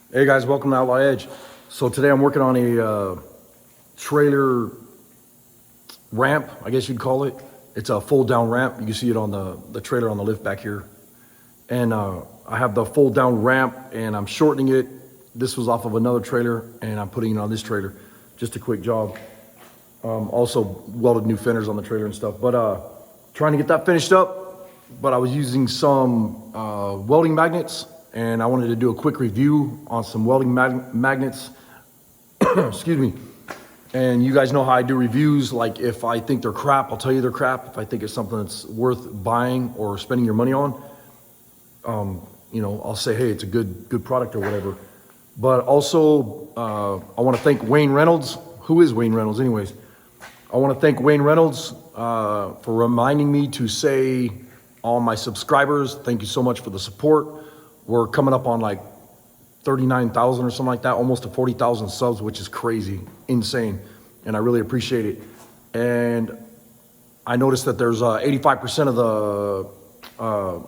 Hey guys, welcome to Outlaw Edge. So today I'm working on a trailer ramp, I guess you'd call it. It's a fold down ramp. You can see it on the trailer on the lift back here. And I have the fold down ramp and I'm shortening it. This was off of another trailer and I'm putting it on this trailer. Just a quick job. Also welded new fenders on the trailer and stuff. But trying to get that finished up. But I was using some welding magnets. And I wanted to do a quick review on some welding magnets. Excuse me. And you guys know how I do reviews. Like if I think they're crap, I'll tell you they're crap. If I think it's something that's worth buying or spending your money on, I'll say, hey, it's a good product or whatever. But also, I want to thank Wayne Reynolds. Who is Wayne Reynolds anyways? I want to thank Wayne Reynolds for reminding me to say all my subscribers, thank you so much for the support. We're coming up on like 39,000 or something like that, almost to 40,000 subs, which is crazy, insane. And I really appreciate it. And I noticed that there's 85% of the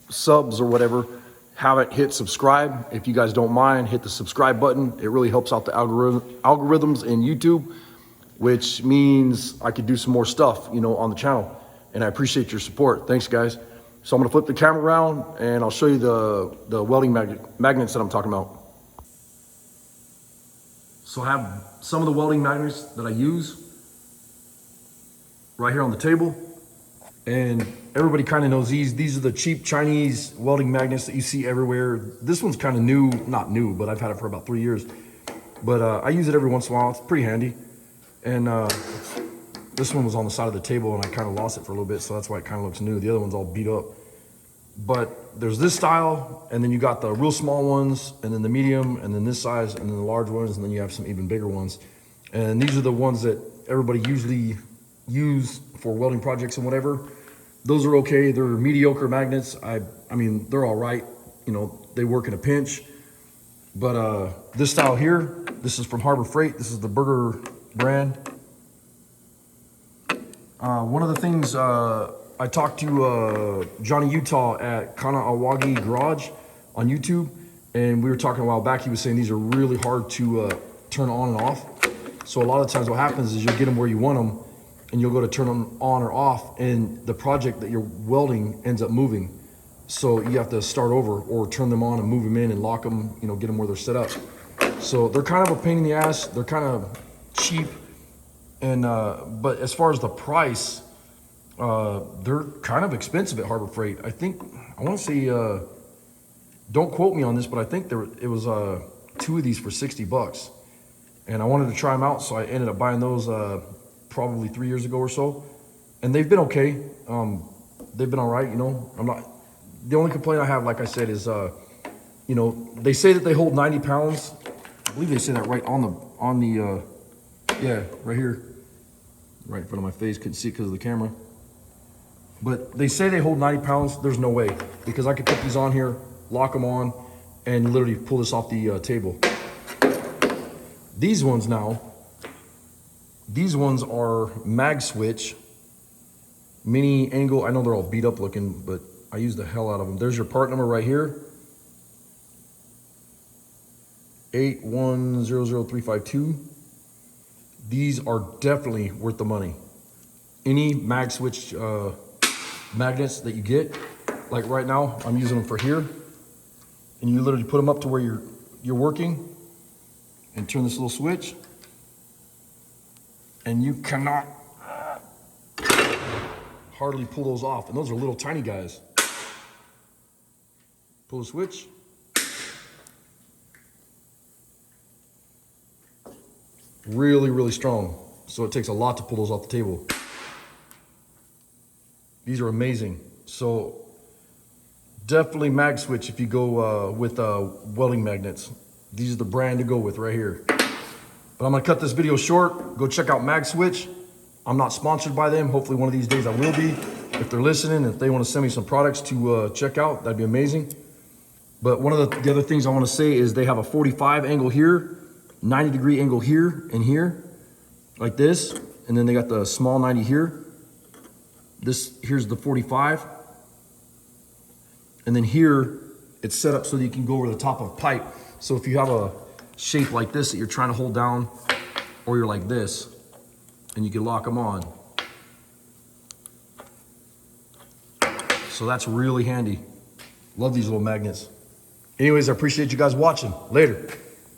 subs or whatever haven't hit subscribe. If you guys don't mind, hit the subscribe button. It really helps out the algorithms in YouTube, which means I could do some more stuff, on the channel. And I appreciate your support. Thanks, guys. So I'm gonna flip the camera around and I'll show you the welding magnets that I'm talking about. So I have some of the welding magnets that I use right here on the table. And everybody kind of knows these. These are the cheap Chinese welding magnets that you see everywhere. This one's kind of new, not new, but I've had it for about 3 years. But I use it every once in a while. It's pretty handy. And this one was on the side of the table and I kind of lost it for a little bit, so that's why it kind of looks new. The other one's all beat up. But there's this style, and then you got the real small ones, and then the medium, and then this size, and then the large ones, and then you have some even bigger ones. And these are the ones that everybody usually use for welding projects and whatever. Those are okay. They're mediocre magnets. I mean, they're all right. They work in a pinch. But this style here, this is from Harbor Freight. This is the Burger brand. One of the things I talked to Johnny Utah at Kanawagi Garage on YouTube, and we were talking a while back. He was saying these are really hard to turn on and off. So a lot of times what happens is you'll get them where you want them, and you'll go to turn them on or off, and the project that you're welding ends up moving. So you have to start over or turn them on and move them in and lock them, get them where they're set up. So they're kind of a pain in the ass. They're kind of cheap. And but as far as the price, they're kind of expensive at Harbor Freight. I want to say, don't quote me on this, but I think it was 2 of these for $60. And I wanted to try them out, so I ended up buying those probably 3 years ago or so. And they've been okay. They've been all right. The only complaint I have, like I said, is they say that they hold 90 pounds. I believe they say that right on the yeah, right here. Right in front of my face, couldn't see it because of the camera. But they say they hold 90 pounds. There's no way, because I could put these on here, lock them on, and literally pull this off the table. These ones are mag switch, mini angle. I know they're all beat up looking, but I use the hell out of them. There's your part number right here. 8100352. These are definitely worth the money. Any mag switch magnets that you get, like right now, I'm using them for here, and you literally put them up to where you're working, and turn this little switch, and you cannot hardly pull those off. And those are little tiny guys. Pull the switch. Really, really strong. So it takes a lot to pull those off the table. These are amazing. So definitely mag switch if you go with welding magnets. These are the brand to go with right here. But I'm gonna cut this video short. Go check out Mag Switch. I'm not sponsored by them. Hopefully one of these days I will be. If they're listening, if they want to send me some products to check out, that'd be amazing. But one of the other things I want to say is they have a 45 angle here, 90-degree angle here and here, like this. And then they got the small 90 here. Here's the 45. And then here it's set up so that you can go over the top of a pipe. So if you have a shape like this that you're trying to hold down, or you're like this, and you can lock them on. So that's really handy. Love these little magnets. Anyways, I appreciate you guys watching. Later.